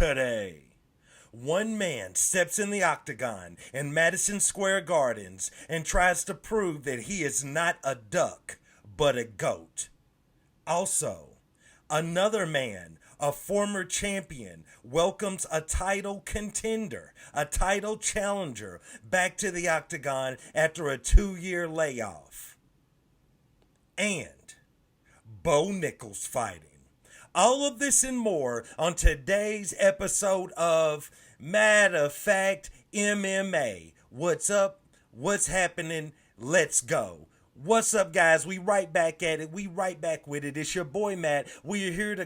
today. One man steps in the octagon in Madison Square Gardens and tries to prove that he is not a duck, but a goat. Also, another man, a former champion, welcomes a title contender, a title challenger, back to the octagon after a 2-year layoff. And Bo Nichols fighting. All of this and more on today's episode of Matter of Fact MMA. What's up? What's happening? Let's go. What's up, guys? We right back at it. We right back with it. It's your boy, Matt. We are here to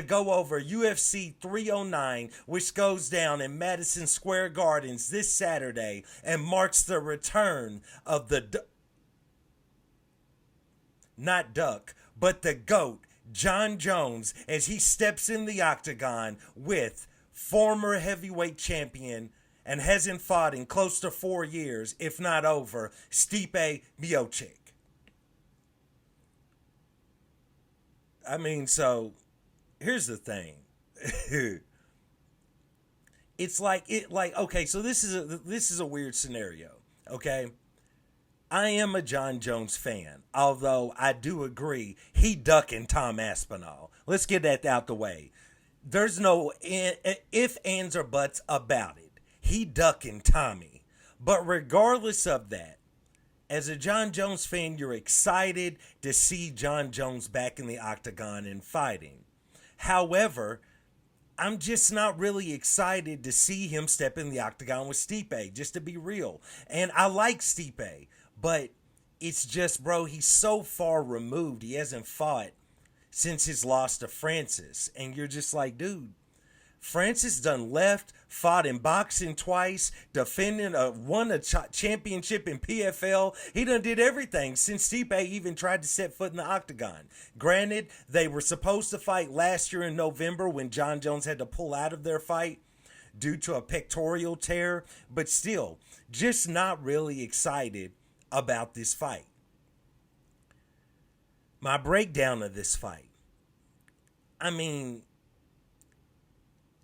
go over UFC 309, which goes down in Madison Square Gardens this Saturday and marks the return of the not duck, but the GOAT, Jon Jones, as he steps in the octagon with former heavyweight champion and hasn't fought in close to 4 years, if not over, Stipe Miocic. So here's the thing. Okay, so this is a weird scenario, okay? I am a Jon Jones fan, although I do agree he ducking Tom Aspinall. Let's get that out the way. There's no if, ands, or buts about it. He ducking Tommy. But regardless of that, as a Jon Jones fan, you're excited to see Jon Jones back in the octagon and fighting. However, I'm just not really excited to see him step in the octagon with Stipe, just to be real. And I like Stipe. But it's just, bro, he's so far removed. He hasn't fought since his loss to Francis. And you're just like, dude, Francis done left, fought in boxing twice, won a championship in PFL. He done did everything since Stipe even tried to set foot in the octagon. Granted, they were supposed to fight last year in November when Jon Jones had to pull out of their fight due to a pectoral tear. But still, just not really excited about this fight. My breakdown of this fight.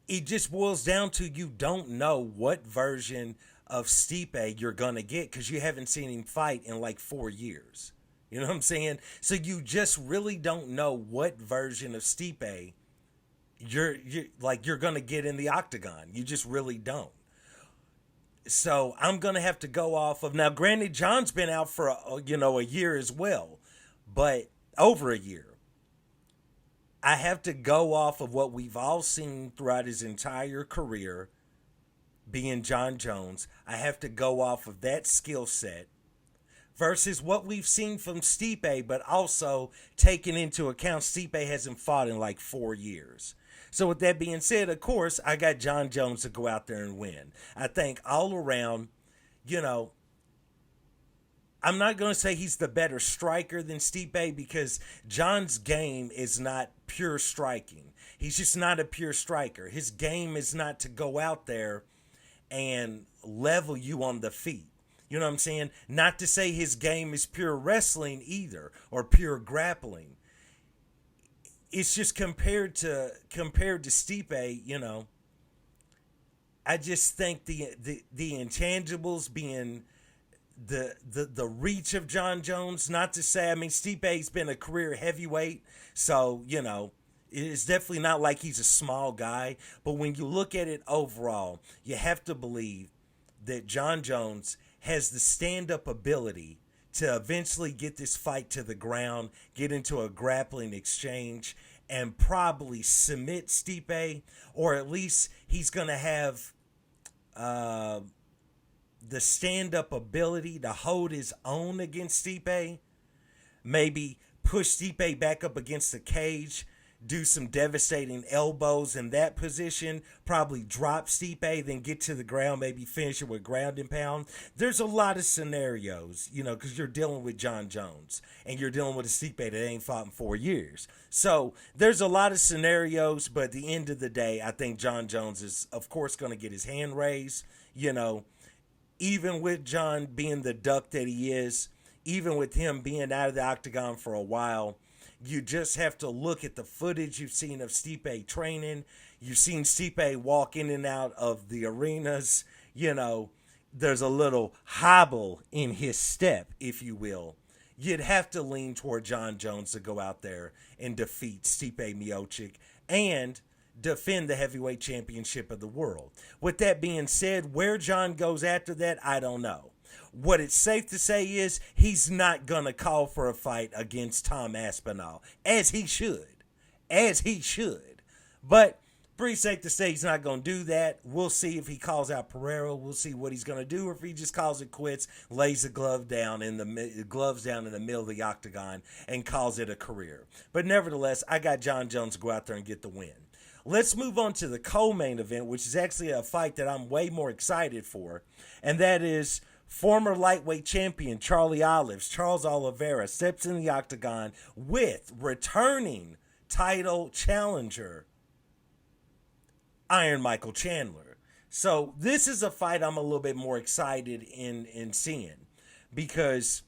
It just boils down to you don't know what version of Stipe you're going to get because you haven't seen him fight in like 4 years. You know what I'm saying? So you just really don't know what version of Stipe you're going to get in the octagon. You just really don't. So I'm going to have to go off of, now granted, John's been out for a year as well, but over a year. I have to go off of what we've all seen throughout his entire career, being Jon Jones. I have to go off of that skill set versus what we've seen from Stipe, but also taking into account Stipe hasn't fought in like 4 years. So with that being said, of course, I got Jon Jones to go out there and win. I think all around, I'm not going to say he's the better striker than Stipe because Jon's game is not pure striking. He's just not a pure striker. His game is not to go out there and level you on the feet. You know what I'm saying? Not to say his game is pure wrestling either or pure grappling. It's just compared to Stipe, I just think the intangibles being the reach of Jon Jones, not to say, Stipe's been a career heavyweight, so, it's definitely not like he's a small guy, but when you look at it overall, you have to believe that Jon Jones has the stand-up ability to eventually get this fight to the ground, get into a grappling exchange, and probably submit Stipe, or at least he's going to have the stand-up ability to hold his own against Stipe, maybe push Stipe back up against the cage, do some devastating elbows in that position, probably drop Stipe, then get to the ground, maybe finish it with ground and pound. There's a lot of scenarios, because you're dealing with Jon Jones, and you're dealing with a Stipe that ain't fought in 4 years. So there's a lot of scenarios, but at the end of the day, I think Jon Jones is, of course, going to get his hand raised, even with Jon being the duck that he is, even with him being out of the octagon for a while, you just have to look at the footage you've seen of Stipe training. You've seen Stipe walk in and out of the arenas. There's a little hobble in his step, if you will. You'd have to lean toward Jon Jones to go out there and defeat Stipe Miocic and defend the heavyweight championship of the world. With that being said, where Jon goes after that, I don't know. What it's safe to say is he's not going to call for a fight against Tom Aspinall, as he should. As he should. But pretty safe to say he's not going to do that. We'll see if he calls out Pereira. We'll see what he's going to do, or if he just calls it quits, lays the gloves down in the middle of the octagon, and calls it a career. But nevertheless, I got Jon Jones to go out there and get the win. Let's move on to the co-main event, which is actually a fight that I'm way more excited for, and that is former lightweight champion Charles Oliveira steps in the octagon with returning title challenger Iron Michael Chandler. So this is a fight I'm a little bit more excited in seeing, because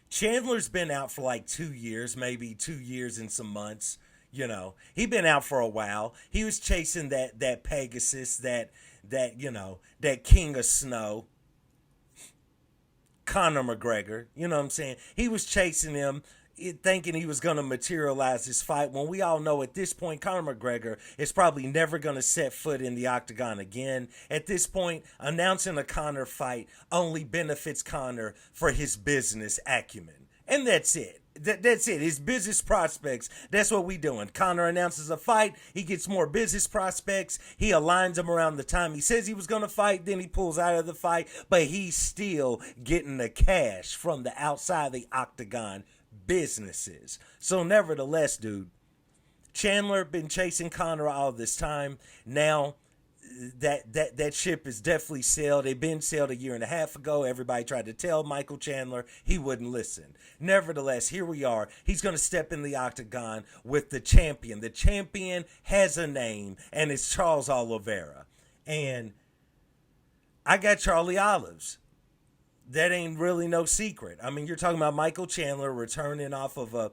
Chandler's been out for like 2 years, maybe 2 years and some months. He'd been out for a while. He was chasing that Pegasus, that King of Snow, Conor McGregor. You know what I'm saying? He was chasing him, thinking he was going to materialize this fight, when we all know at this point Conor McGregor is probably never going to set foot in the octagon again. At this point, announcing a Conor fight only benefits Conor for his business acumen. And that's it. That's it. His business prospects. That's what we doing. Conor announces a fight. He gets more business prospects. He aligns them around the time he says he was going to fight. Then he pulls out of the fight. But he's still getting the cash from the outside of the octagon businesses. So nevertheless, dude, Chandler been chasing Conor all this time. Now that ship is definitely sailed. It been sailed a year and a half ago. Everybody tried to tell Michael Chandler. He wouldn't listen. Nevertheless, here we are. He's going to step in the octagon with the champion. The champion has a name, and it's Charles Oliveira. And I got Charlie Olives. That ain't really no secret. I mean, you're talking about Michael Chandler returning off of a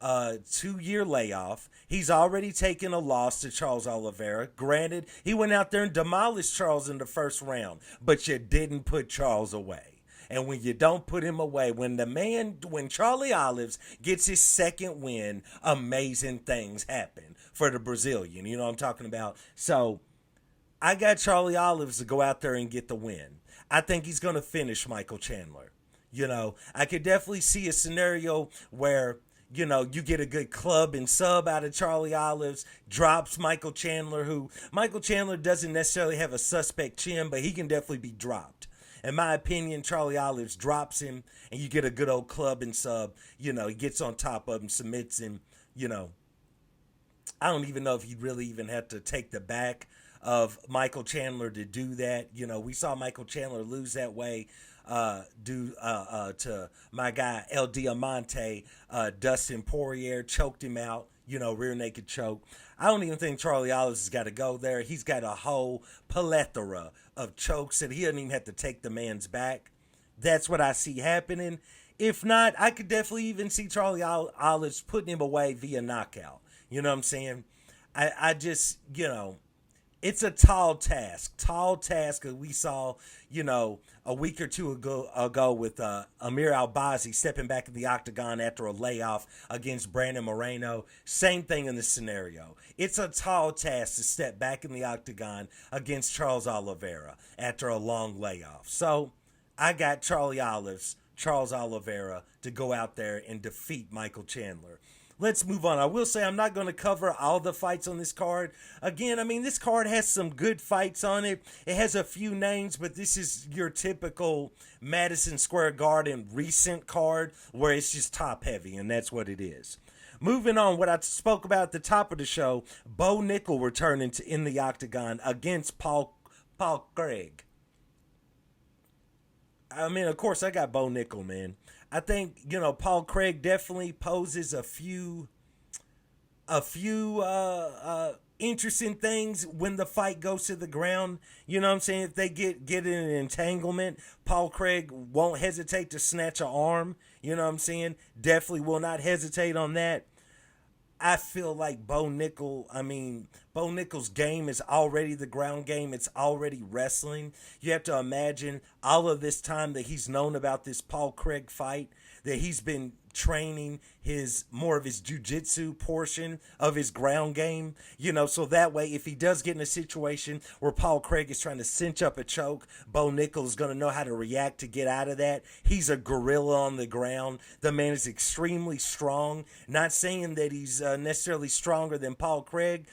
2-year layoff. He's already taken a loss to Charles Oliveira. Granted, he went out there and demolished Charles in the first round, but you didn't put Charles away. And when you don't put him away, when Charlie Olives gets his second win, amazing things happen for the Brazilian. You know what I'm talking about? So I got Charlie Olives to go out there and get the win. I think he's going to finish Michael Chandler. I could definitely see a scenario where you get a good club and sub out of Charlie Olives, drops Michael Chandler, who Michael Chandler doesn't necessarily have a suspect chin, but he can definitely be dropped. In my opinion, Charlie Olives drops him, and you get a good old club and sub. He gets on top of him, submits him. I don't even know if he really even had to take the back of Michael Chandler to do that. We saw Michael Chandler lose that way due to my guy El Diamante. Dustin Poirier choked him out, rear naked choke. I don't even think Charlie Olives has got to go there. He's got a whole plethora of chokes that he doesn't even have to take the man's back. That's what I see happening. If not, I could definitely even see Charlie Olives putting him away via knockout. You know what I'm saying? I just, it's a tall task that we saw, a week or two ago with Amir Albazi stepping back in the octagon after a layoff against Brandon Moreno. Same thing in this scenario. It's a tall task to step back in the octagon against Charles Oliveira after a long layoff. So I got Charles Oliveira to go out there and defeat Michael Chandler. Let's move on. I will say I'm not going to cover all the fights on this card. Again, this card has some good fights on it. It has a few names, but this is your typical Madison Square Garden recent card where it's just top heavy, and that's what it is. Moving on, what I spoke about at the top of the show, Bo Nickel returning in the octagon against Paul Craig. Of course, I got Bo Nickel, man. I think, Paul Craig definitely poses a few interesting things when the fight goes to the ground. You know what I'm saying? If they get in an entanglement, Paul Craig won't hesitate to snatch an arm. You know what I'm saying? Definitely will not hesitate on that. I feel like Bo Nickel's game is already the ground game. It's already wrestling. You have to imagine all of this time that he's known about this Paul Craig fight, that he's been training his more of his jujitsu portion of his ground game, so that way if he does get in a situation where Paul Craig is trying to cinch up a choke, Bo Nickel is going to know how to react to get out of that. He's a gorilla on the ground. The man is extremely strong. Not saying that he's necessarily stronger than Paul Craig.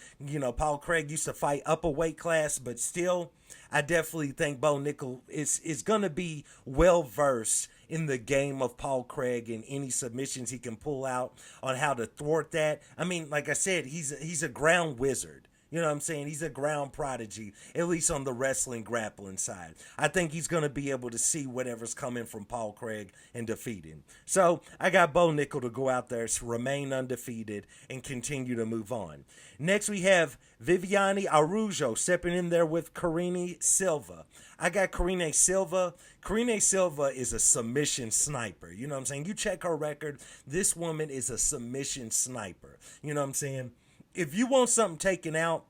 Paul Craig used to fight up a weight class, but still, I definitely think Bo Nickel is going to be well versed in the game of Paul Craig and any submissions he can pull out on how to thwart that. I mean, like I said, he's a ground wizard. You know what I'm saying? He's a ground prodigy, at least on the wrestling grappling side. I think he's going to be able to see whatever's coming from Paul Craig and defeat him. So I got Bo Nickel to go out there, remain undefeated, and continue to move on. Next, we have Viviane Araújo stepping in there with Karine Silva. I got Karine Silva. Karine Silva is a submission sniper. You know what I'm saying? You check her record. This woman is a submission sniper. You know what I'm saying? If you want something taken out,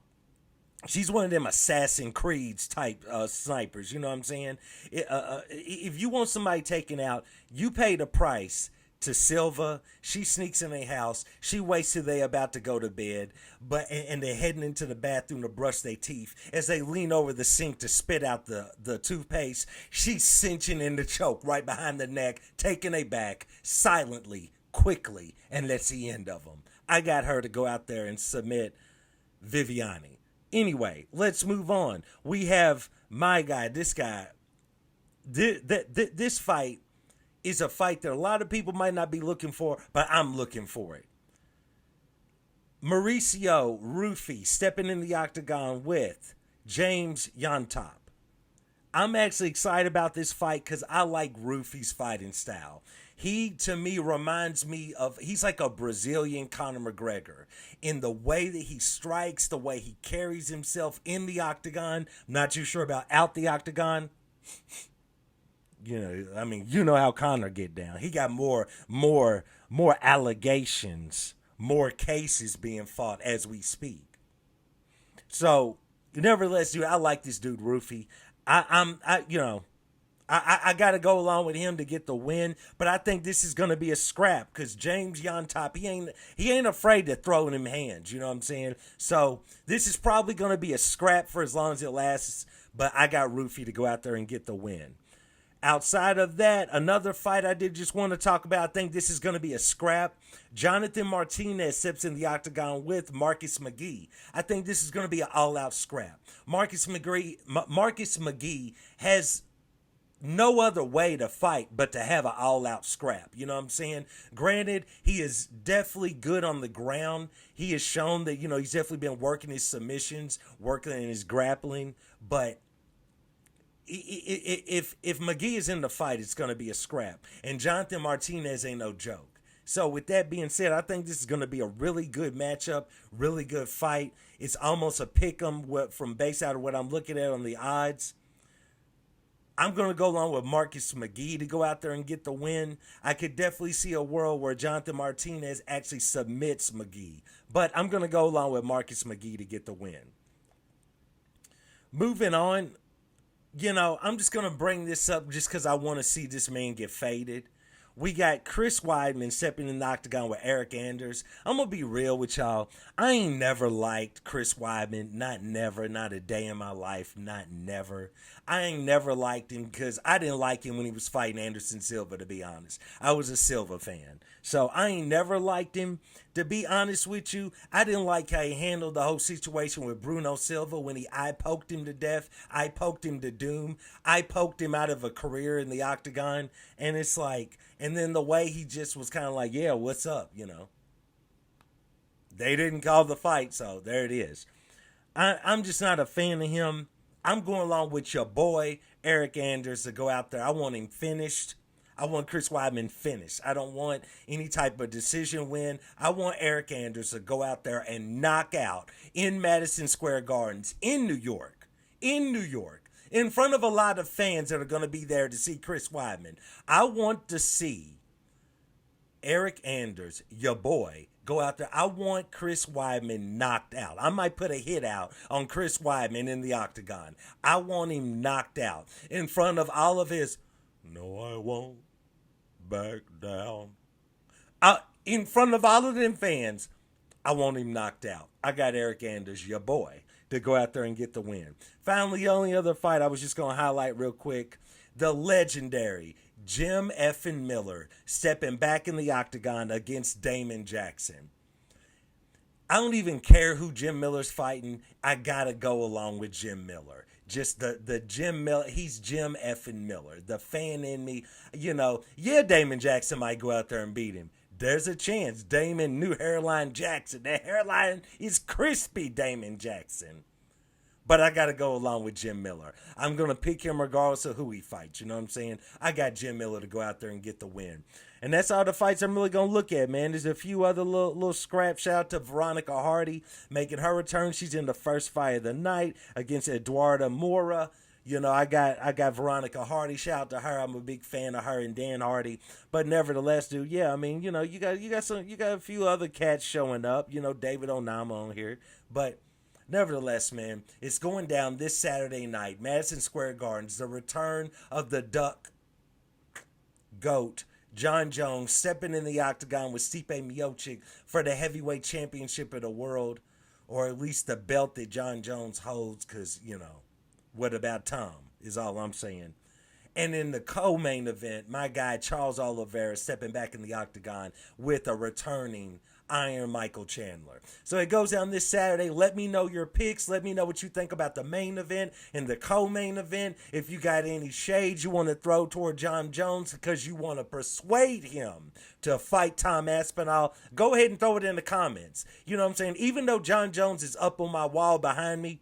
she's one of them Assassin Creeds type snipers. You know what I'm saying? If you want somebody taken out, you pay the price to Silva. She sneaks in a house. She waits till they about to go to bed, and they're heading into the bathroom to brush their teeth. As they lean over the sink to spit out the toothpaste, she's cinching in the choke right behind the neck, taking a back silently, quickly, and that's the end of them. I got her to go out there and submit Viviane. Anyway, let's move on. We have my guy, this guy. This fight is a fight that a lot of people might not be looking for, but I'm looking for it. Mauricio Rufy stepping in the octagon with James Yontop. I'm actually excited about this fight because I like Rufy's fighting style. He, to me, reminds me of, he's like a Brazilian Conor McGregor in the way that he strikes, the way he carries himself in the octagon. I'm not too sure about out the octagon. You know how Conor get down. He got more allegations, more cases being fought as we speak. So, nevertheless, dude, I like this dude, Rufy. I got to go along with him to get the win, but I think this is going to be a scrap because James Yontop, he ain't afraid to throw in him hands, you know what I'm saying? So this is probably going to be a scrap for as long as it lasts, but I got Rufy to go out there and get the win. Outside of that, another fight I did just want to talk about, I think this is going to be a scrap. Jonathan Martinez steps in the octagon with Marcus McGee. I think this is going to be an all-out scrap. Marcus McGee has no other way to fight but to have an all-out scrap. You know what I'm saying? Granted, he is definitely good on the ground. He has shown that, he's definitely been working his submissions, working in his grappling. But if McGee is in the fight, it's going to be a scrap. And Jonathan Martinez ain't no joke. So with that being said, I think this is going to be a really good matchup, really good fight. It's almost a pick-em from base out of what I'm looking at on the odds. I'm going to go along with Marcus McGee to go out there and get the win. I could definitely see a world where Jonathan Martinez actually submits McGee. But I'm going to go along with Marcus McGee to get the win. Moving on, I'm just going to bring this up just because I want to see this man get faded. We got Chris Weidman stepping in the octagon with Eric Anders. I'm going to be real with y'all. I ain't never liked Chris Weidman. Not never. Not a day in my life. Not never. I ain't never liked him because I didn't like him when he was fighting Anderson Silva, to be honest. I was a Silva fan. So I ain't never liked him. To be honest with you, I didn't like how he handled the whole situation with Bruno Silva when he eye-poked him to death. I poked him to doom. I poked him out of a career in the octagon. And it's like, and then the way he just was kind of like, yeah, what's up, They didn't call the fight, so there it is. I'm just not a fan of him. I'm going along with your boy, Eric Anders, to go out there. I want him finished. I want Chris Weidman finished. I don't want any type of decision win. I want Eric Anders to go out there and knock out in Madison Square Gardens in New York, in front of a lot of fans that are going to be there to see Chris Weidman. I want to see Eric Anders, your boy, go out there. I want Chris Weidman knocked out. I might put a hit out on Chris Weidman in the octagon. I want him knocked out in front of all of his, no, I won't back down. In front of all of them fans, I want him knocked out. I got Eric Anders, your boy, to go out there and get the win. Finally, the only other fight I was just going to highlight real quick, the legendary Jim effing Miller stepping back in the octagon against Damon Jackson. I don't even care who Jim Miller's fighting. I got to go along with Jim Miller. Just the Jim Miller, he's Jim effing Miller. The fan in me, yeah, Damon Jackson might go out there and beat him. There's a chance. Damon, new hairline Jackson. That hairline is crispy, Damon Jackson. But I got to go along with Jim Miller. I'm going to pick him regardless of who he fights. You know what I'm saying? I got Jim Miller to go out there and get the win. And that's all the fights I'm really going to look at, man. There's a few other little scraps. Shout out to Veronica Hardy making her return. She's in the first fight of the night against Eduarda Moura. I got Veronica Hardy. Shout out to her. I'm a big fan of her and Dan Hardy. But nevertheless, dude, yeah, I mean, you got a few other cats showing up. David Onama on here. But nevertheless, man, it's going down this Saturday night, Madison Square Gardens, the return of the Duck GOAT, Jon Jones, stepping in the octagon with Stipe Miocic for the heavyweight championship of the world, or at least the belt that Jon Jones holds, because, what about Tom is all I'm saying. And in the co-main event, my guy Charles Oliveira stepping back in the octagon with a returning Iron Michael Chandler. So it goes down this Saturday. Let me know your picks. Let me know what you think about the main event and the co-main event. If you got any shades you want to throw toward Jon Jones because you want to persuade him to fight Tom Aspinall, go ahead and throw it in the comments. You know what I'm saying? Even though Jon Jones is up on my wall behind me,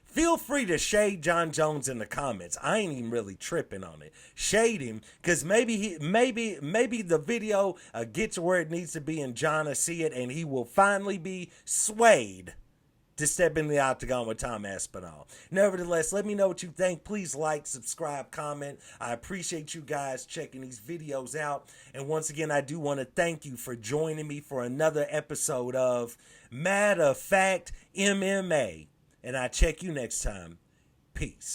feel free to shade Jon Jones in the comments. I ain't even really tripping on it. Shade him, because maybe the video gets where it needs to be and Jon will see it and he will finally be swayed to step in the octagon with Tom Aspinall. Nevertheless, let me know what you think. Please like, subscribe, comment. I appreciate you guys checking these videos out. And once again, I do want to thank you for joining me for another episode of Matter of Fact MMA. And I check you next time. Peace.